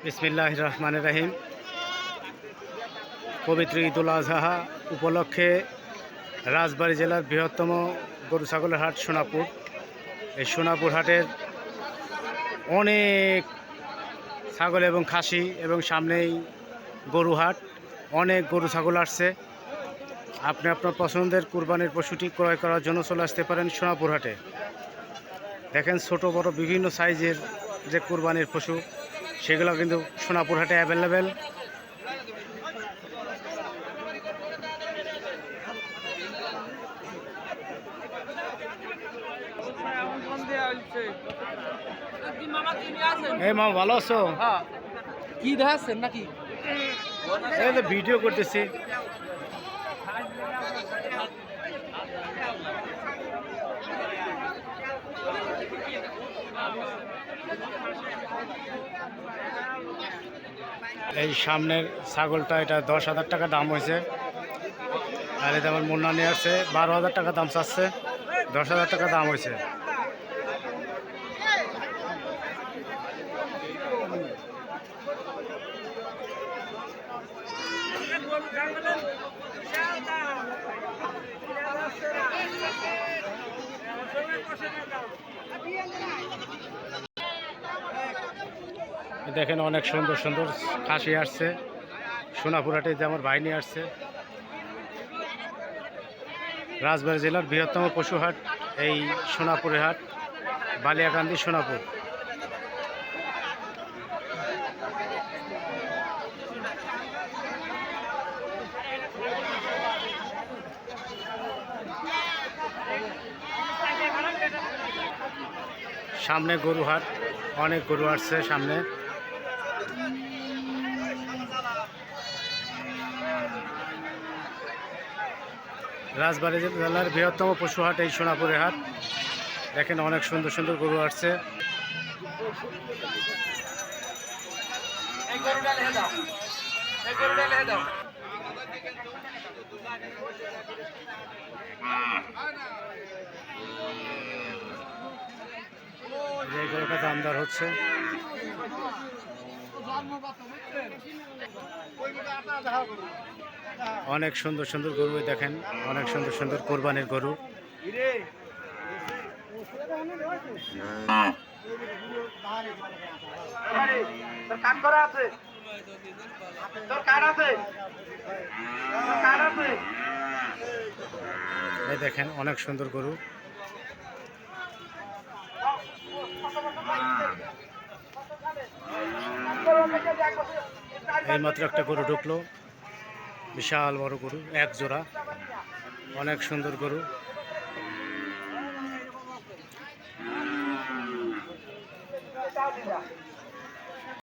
বিসমিল্লাহির রহমানির রহিম। পবিত্র ঈদুল আজহা উপলক্ষে রাজবাড়ী জেলার বৃহত্তম গরু ছাগলের হাট সোনাপুর। এই সোনাপুর হাটের অনেক ছাগল এবং খাসি এবং সামনেই গরু হাট, অনেক গরু ছাগল আসছে। আপনি আপনার পছন্দের কুরবানির পশুটি ক্রয় করার জন্য চলে আসতে পারেন সোনাপুর হাটে। দেখেন ছোট বড় বিভিন্ন সাইজের যে কুরবানির পশু সেগুলো কিন্তু সোনাপুর হাটে অ্যাভেলেবেল। এই মা ভালো আছো? কি দেখাচ্ছেন নাকি? এই তো ভিডিও করতেছি। এই সামনের ছাগলটা এটা 10,000 টাকা দাম হয়েছে, আর এটা আমার মুন্না নিয়ে আসছে 12,000 টাকা দাম চাচ্ছে, 10,000 টাকা দাম হয়েছে। দেখেন অনেক সুন্দর সুন্দর খাসি আসছে সোনাপুর হাটে, যে আমার ভাই নিয়ে আসছে। রাজবাড়ী জেলার বৃহত্তম পশু হাট এই সোনাপুরের হাট, বালিয়াকান্দি সোনাপুর। সামনে গরু হাট, অনেক গরু আসছে সামনে। রাজবাড়ী জেলার বৃহত্তম পশু হাট এই সোনাপুরের হাট। দেখেন অনেক সুন্দর সুন্দর গরু আসছে। যে গরুটা দামদার হচ্ছে। অনেক সুন্দর সুন্দর গরু দেখেন, অনেক সুন্দর সুন্দর কোরবানির গরু। এই দেখেন অনেক সুন্দর গরু। এইমাত্র একটা গরু ঢুকলো, বিশাল বড় গরু, এক জোড়া, অনেক সুন্দর গরু।